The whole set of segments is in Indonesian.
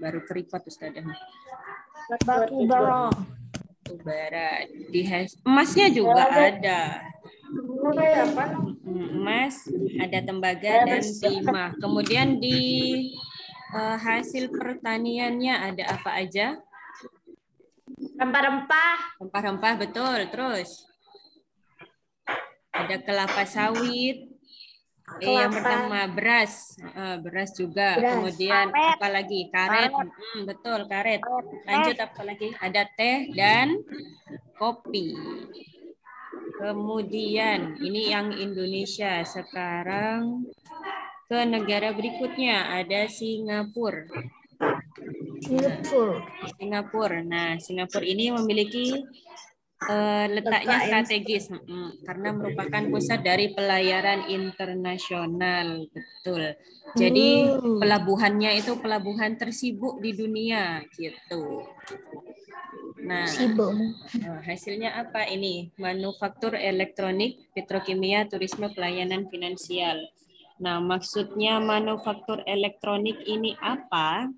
baru keriput Ustazah. Batu bara. Batu bara. Emasnya juga ada. Emas, ada tembaga dan timah. Kemudian di hasil pertaniannya ada apa aja? Rempah-rempah. Rempah-rempah, betul. Terus ada kelapa sawit. Yang pertama beras, beras juga. Kemudian karet. apa lagi? Karet, betul karet. Lanjut apa lagi? Ada teh dan kopi. Kemudian ini yang Indonesia. Sekarang ke negara berikutnya ada Singapura. Singapura. Nah, Singapura ini memiliki letaknya strategis karena merupakan pusat dari pelayaran internasional, betul. Jadi pelabuhannya itu pelabuhan tersibuk di dunia gitu. Nah, hasilnya apa ini? Manufaktur elektronik, petrokimia, turisme, pelayanan finansial. Nah, maksudnya manufaktur elektronik ini apa?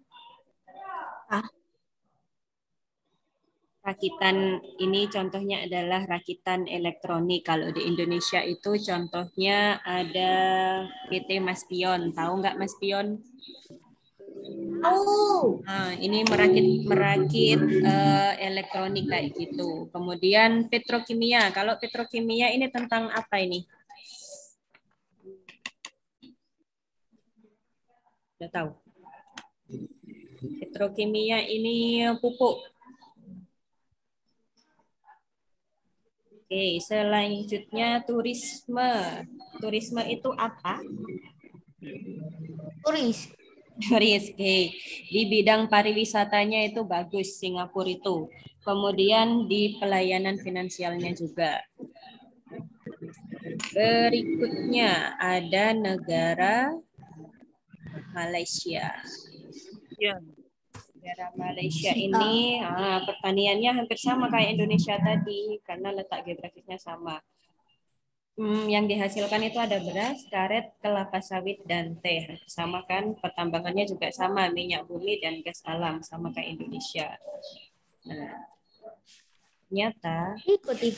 Rakitan ini contohnya adalah rakitan elektronik. Kalau di Indonesia itu contohnya ada PT Mas Pion. Tahu nggak Mas Pion? Nah, ini merakit elektronik kayak gitu. Kemudian petrokimia. Kalau petrokimia ini tentang apa ini? Udah tahu? Petrokimia ini pupuk. Oke, selanjutnya turisme. Turisme itu apa? Turis, oke. Di bidang pariwisatanya itu bagus Singapura itu. Kemudian di pelayanan finansialnya juga. Berikutnya ada negara Malaysia. Negara Malaysia ini pertaniannya hampir sama kayak Indonesia tadi karena letak geografisnya sama. Yang dihasilkan itu ada beras, karet, kelapa sawit, dan teh. Sama kan pertambangannya juga sama, minyak bumi dan gas alam, sama kayak Indonesia. Nah, ternyata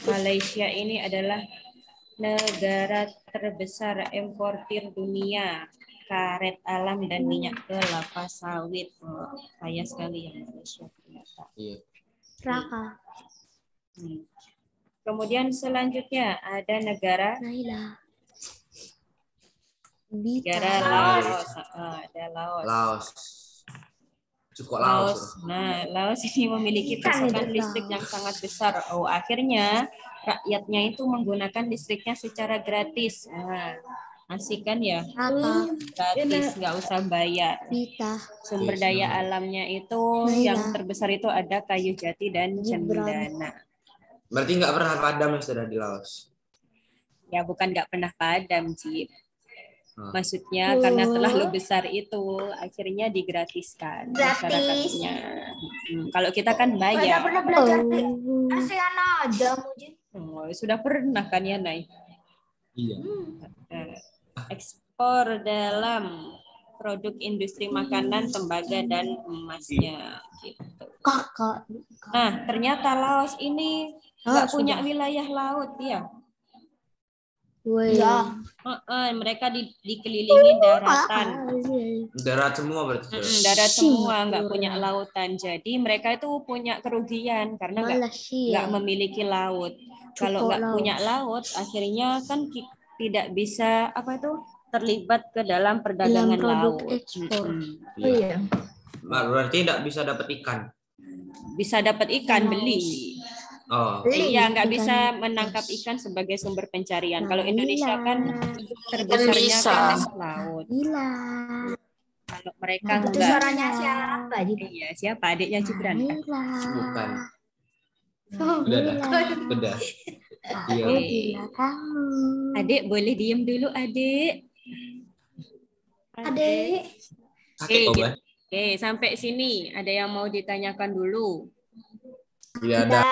Malaysia ini adalah negara terbesar importir dunia karet alam dan minyak kelapa sawit. Kaya sekali ya Malaysia ternyata. Iya. Kemudian selanjutnya ada negara Laos. Ada Laos. Cukup Laos. Nah, Laos ini memiliki pasokan listrik yang sangat besar. Akhirnya rakyatnya itu menggunakan listriknya secara gratis. Asik kan ya? Gratis, nggak usah bayar. Sumber daya alamnya itu yang terbesar itu ada kayu jati dan cendana. Berarti nggak pernah padam yang sudah di Laos? Ya bukan nggak pernah padam, Cip. Maksudnya karena terlalu besar itu akhirnya digratiskan masyarakatnya. Kalau kita kan bayar. Pernah belajar ASEAN aja, Sudah pernah kan ya, Nay? Iya. Ekspor dalam produk industri makanan, tembaga dan emasnya gitu. Nah, ternyata Laos ini nggak punya wilayah laut ya. Ya. Mereka dikelilingi daratan. Darat semua berarti. Darat semua, nggak punya lautan. Jadi mereka itu punya kerugian karena nggak memiliki laut. Kalau nggak punya laut, akhirnya kan tidak bisa terlibat ke dalam perdagangan laut. Iya. Berarti tidak bisa dapat ikan. Bisa dapat ikan, beli. Iya, nggak bisa menangkap ikan sebagai sumber pencarian. Kalau Indonesia kan terbesarnya kan laut. Kalau mereka enggak. Suaranya siapa? Iya, siapa? Adiknya Gibran? Bukan. Udah. Iya. Adik, boleh diem dulu, adik. Oke, sampai sini. Ada yang mau ditanyakan dulu? Tidak ada.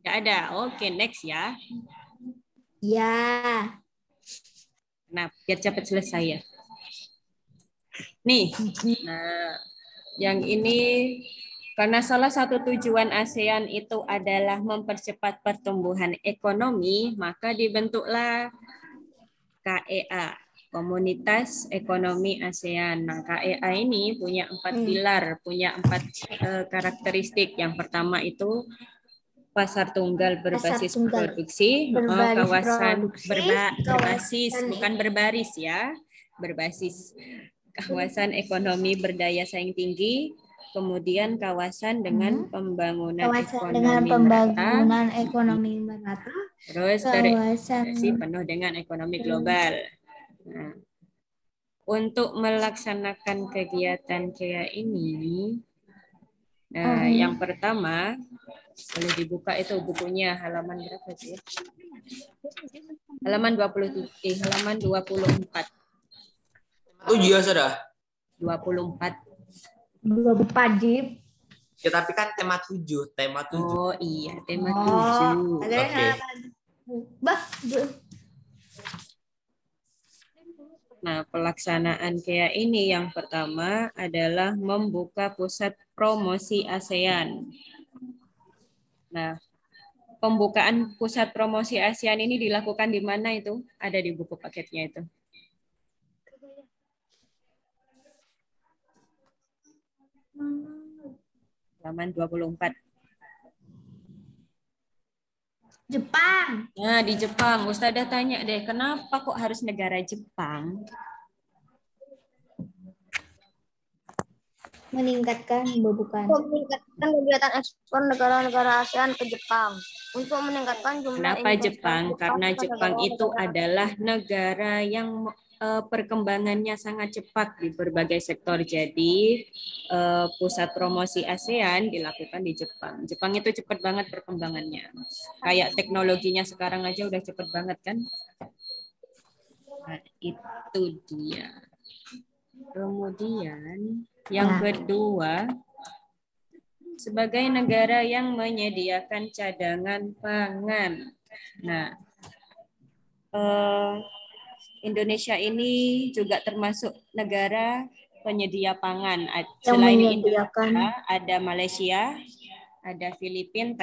Tidak ada. Oke, next ya. Ya. Nah, biar cepat selesai ya. Nih, Yang ini karena salah satu tujuan ASEAN itu adalah mempercepat pertumbuhan ekonomi, maka dibentuklah KEA, Komunitas Ekonomi ASEAN. Nah, KEA ini punya 4 pilar, punya 4 karakteristik. Yang pertama itu pasar tunggal berbasis produksi, kawasan berbasis, bukan berbaris ya, berbasis kawasan ekonomi berdaya saing tinggi, kemudian kawasan dengan pembangunan ekonomi merata, terus terintegrasi penuh dengan ekonomi global. Nah, untuk melaksanakan kegiatan kayak ini, nah yang pertama boleh dibuka itu bukunya halaman berapa sih? Halaman 24. 7 ya sudah. 24. 24 Jip. Ya tapi kan tema 7. Oh iya, tema 7. Oke. Nah, pelaksanaan kayak ini yang pertama adalah membuka pusat promosi ASEAN. Nah, pembukaan pusat promosi ASEAN ini dilakukan di mana itu? Ada di buku paketnya itu. Halaman 24. Jepang. Nah, di Jepang. Ustazah tanya deh, kenapa kok harus negara Jepang? Meningkatkan kegiatan ekspor negara-negara ASEAN ke Jepang. Untuk meningkatkan jumlah Kenapa Jepang? Karena Jepang itu adalah negara yang perkembangannya sangat cepat di berbagai sektor. Jadi pusat promosi ASEAN dilakukan di Jepang. Jepang itu cepat banget perkembangannya. Kayak teknologinya sekarang aja udah cepat banget kan? Nah, itu dia. Kemudian yang kedua, sebagai negara yang menyediakan cadangan pangan. Nah, Indonesia ini juga termasuk negara penyedia pangan. Selain Indonesia, ada Malaysia, ada Filipina,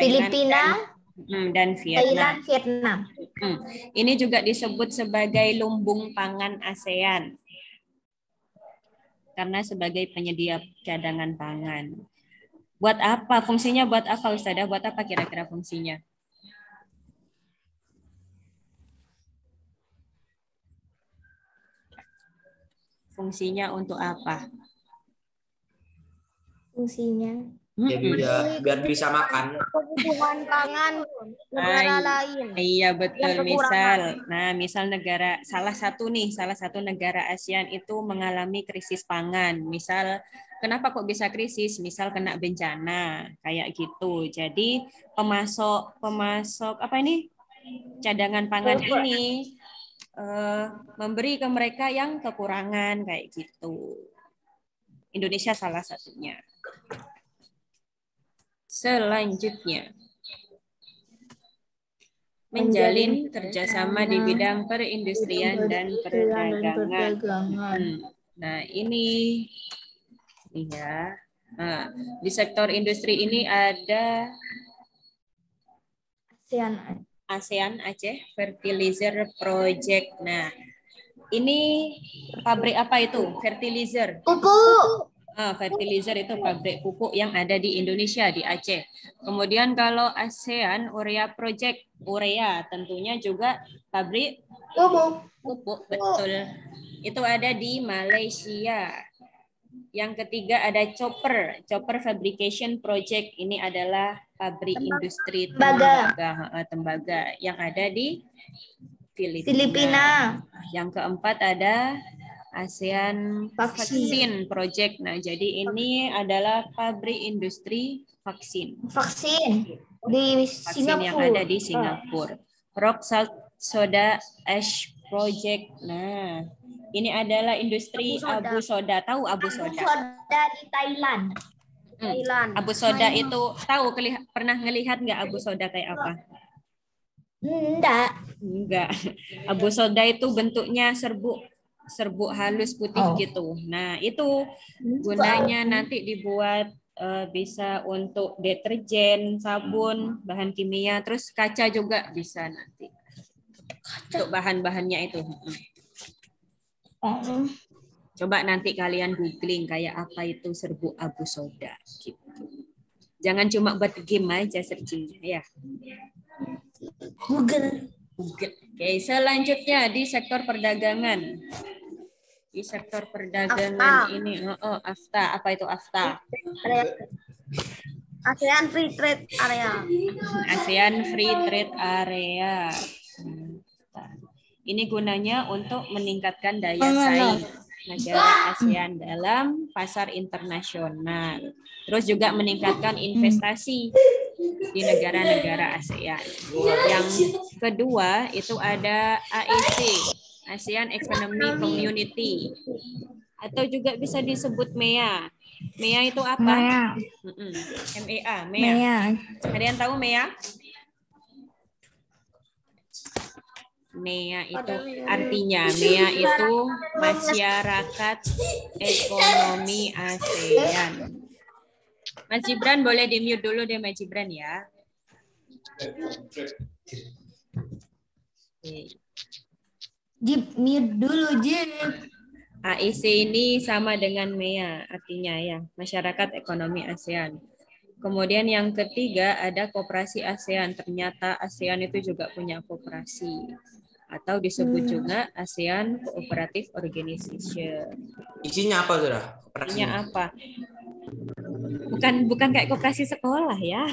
dan Vietnam. Ini juga disebut sebagai lumbung pangan ASEAN. Karena sebagai penyedia cadangan pangan. Buat apa? Fungsinya buat apa, Ustazah? Buat apa kira-kira fungsinya? Fungsinya untuk apa? Fungsinya biar bisa makan. Kebutuhan pangan negara lain. Iya betul. Misal negara salah satu negara ASEAN itu mengalami krisis pangan. Misal kenapa kok bisa krisis? Misal kena bencana kayak gitu. Jadi pemasok cadangan pangan ini memberi ke mereka yang kekurangan kayak gitu. Indonesia salah satunya. Selanjutnya, menjalin kerjasama di bidang perindustrian dan perdagangan. Nah, ini ya. Nah, di sektor industri ini ada ASEAN Aceh Fertilizer Project. Nah, ini pabrik apa itu? Fertilizer. pupuk. Fertilizer itu pabrik pupuk yang ada di Indonesia, di Aceh. Kemudian kalau ASEAN Urea Project, urea tentunya juga pabrik pupuk, betul. Itu ada di Malaysia. Yang ketiga ada Chopper Fabrication Project. Ini adalah pabrik industri tembaga yang ada di Filipina. Yang keempat ada ASEAN Vaksin Project. Nah, jadi ini adalah pabrik industri vaksin. Di Singapura. Yang ada di Singapura. Rock Salt Soda Ash Project. Nah, ini adalah industri abu soda. Tahu abu soda? Abu soda di Thailand. Abu soda itu pernah ngelihat nggak abu soda kayak apa? Enggak. Abu soda itu bentuknya serbuk serbuk halus putih gitu. Nah, itu gunanya nanti dibuat bisa untuk deterjen, sabun, bahan kimia, terus kaca juga bisa nanti. Untuk bahan-bahannya itu. Coba nanti kalian googling kayak apa itu serbuk abu soda gitu. Jangan cuma buat game aja searchingnya ya. Google. Oke, selanjutnya di sektor perdagangan. Di sektor perdagangan ini, AFTA. Apa itu AFTA? ASEAN Free Trade Area. ASEAN Free Trade Area. Ini gunanya untuk meningkatkan daya saing negara ASEAN dalam pasar internasional. Terus juga meningkatkan investasi di negara-negara ASEAN. Yang kedua itu ada AEC, ASEAN Economic Community. Atau juga bisa disebut MEA. MEA itu apa? MEA. MEA. Ada yang tahu MEA? MEA itu artinya MEA itu Masyarakat Ekonomi ASEAN. Mas Gibran boleh di-mute dulu deh Mas Gibran ya. Jip, mute dulu, Jip. AEC ini sama dengan MEA, artinya ya, Masyarakat Ekonomi ASEAN. Kemudian yang ketiga ada Koperasi ASEAN. Ternyata ASEAN itu juga punya koperasi. Atau disebut juga ASEAN Cooperative Organization. Isinya apa, Saudara? Isinya apa? Bukan kayak koperasi sekolah ya.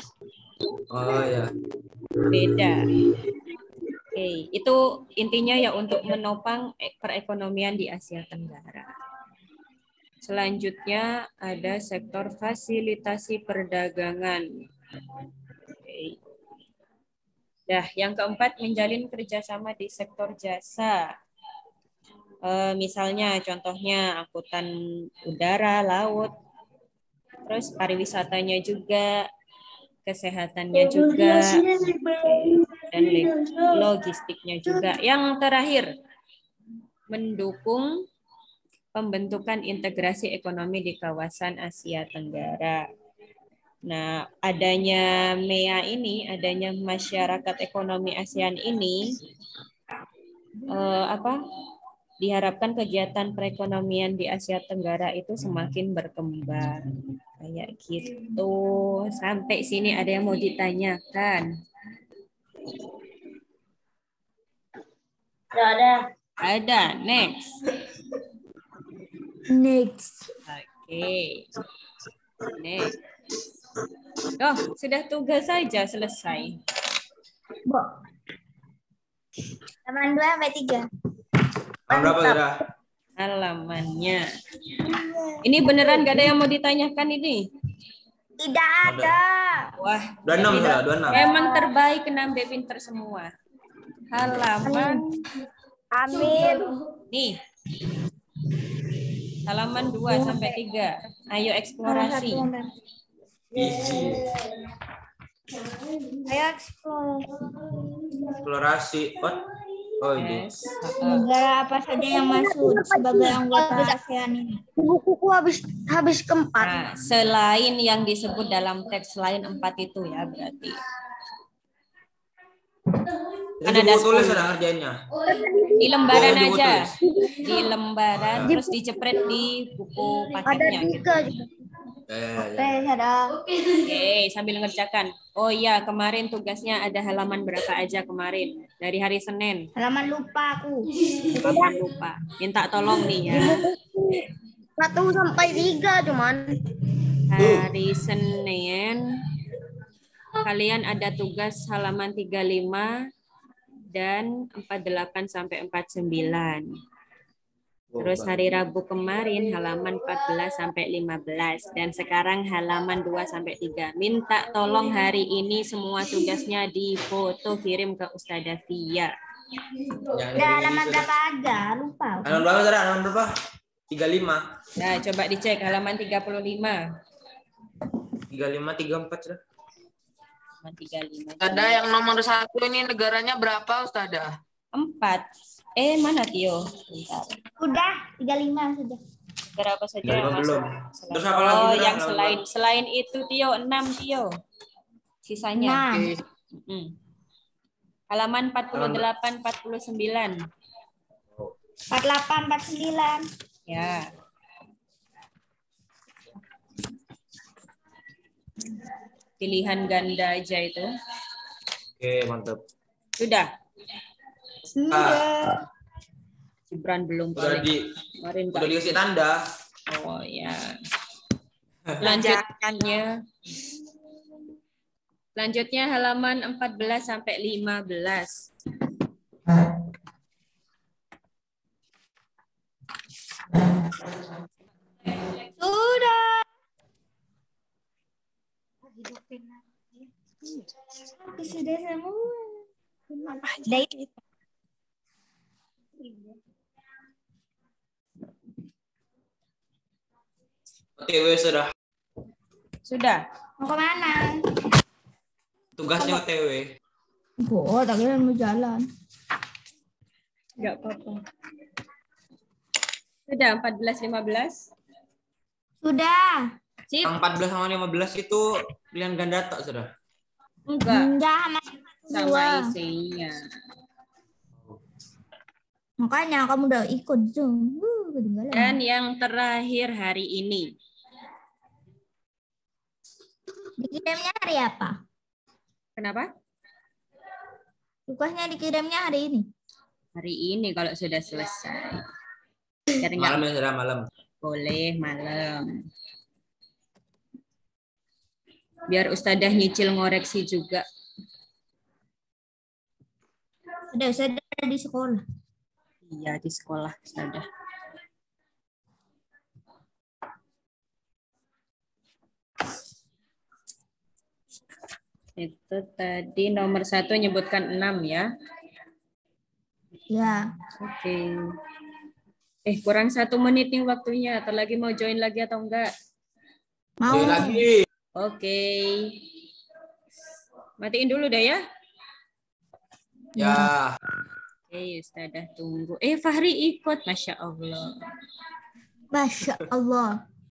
Oh ya. Beda. Oke, itu intinya ya untuk menopang perekonomian di Asia Tenggara. Selanjutnya ada sektor fasilitasi perdagangan. Oke. Nah, yang keempat menjalin kerjasama di sektor jasa. Misalnya contohnya angkutan udara, laut, terus pariwisatanya juga, kesehatannya juga, dan logistiknya juga. Yang terakhir, mendukung pembentukan integrasi ekonomi di kawasan Asia Tenggara. Nah, adanya MEA ini, adanya Masyarakat Ekonomi ASEAN ini, diharapkan kegiatan perekonomian di Asia Tenggara itu semakin berkembang. Kayak gitu. Sampai sini ada yang mau ditanyakan? Ada. Next. Oke. Next. Oh, sudah tugas saja selesai. Halaman 2 sampai 3. Berapa, Saudara? Halamannya. Ini beneran gak ada yang mau ditanyakan ini? Tidak ada. Wah, 26, Saudara, 26. Memang terbaik, 6B pinter semua. Halaman. Amin. Nih. Halaman 2 sampai 3. Ayo eksplorasi. Ayo Eksplorasi. What? Oh, ini. Negara apa saja yang masuk sebagai anggota ASEAN ini? Bukuku habis keempat. Nah, selain yang disebut dalam teks lain 4 itu ya berarti. Kan ada tulis ada ngerjainnya. Di lembaran aja. Di lembaran terus dicepret di buku paketnya gitu. Oke, sambil ngerjakan. Oh iya, kemarin tugasnya ada halaman berapa aja kemarin? Dari hari Senin. Halaman lupa aku. Halaman lupa. Minta tolong nih ya. 1 sampai 3 cuman. Hari Senin kalian ada tugas halaman 35 dan 48 sampai 49. Terus hari Rabu kemarin halaman 14 sampai 15 dan sekarang halaman 2 sampai 3. Minta tolong hari ini semua tugasnya difoto kirim ke Ustazah Fia. Halaman berapa aja? Lupa. Halaman berapa, Saudara? Halaman berapa? 35. Nah, coba dicek halaman 35. 35, 34, Saudara. Halaman 35. Ada yang nomor 1 ini negaranya berapa, Ustazah? 4. Mana Tio? Bentar. Udah, 35 sudah. Berapa saja 35 yang belum. masuk? Terus apa lagi, Oh, Sudah? yang selain itu Tio, 6 Tio. Sisanya. 6. Mm. Halaman 48 49. 48, 49. Ya. Pilihan ganda aja itu. Oke, mantap. Sudah. Sudah. Gibran belum Udah balik. Kemarin udah dikasih tanda. Oh ya. Selanjutnya halaman 14 sampai 15. Sudah. Sudah semua. Dari OTW sudah. Sudah. mau kemana? Tugasnya OTW. Oh, tak kira mau jalan. Enggak apa-apa. Sudah 14 15. Sudah. Sip. Yang 14 sama 15 itu pilihan ganda tak sudah. Enggak. Masih Sama dua. isinya. Makanya kamu udah ikut Zoom. Ketinggalan. Dan yang terakhir hari ini. Dikirimnya hari apa? Kenapa? Tugasnya dikirimnya hari ini. Hari ini kalau sudah selesai. Biar nggak Malam ya sudah malam. boleh malam. Biar Ustadzah nyicil ngoreksi juga. Sudah di sekolah. Iya, di sekolah Ustadzah. Itu tadi nomor 1 nyebutkan 6 ya. Ya. Oke. Kurang 1 menit nih waktunya. Atau lagi mau join lagi atau enggak? Mau. Oke, lagi. Oke. Matiin dulu deh ya. Ya. Oke, Ustadzah tunggu. Fahri ikut. Masya Allah. Masya Allah.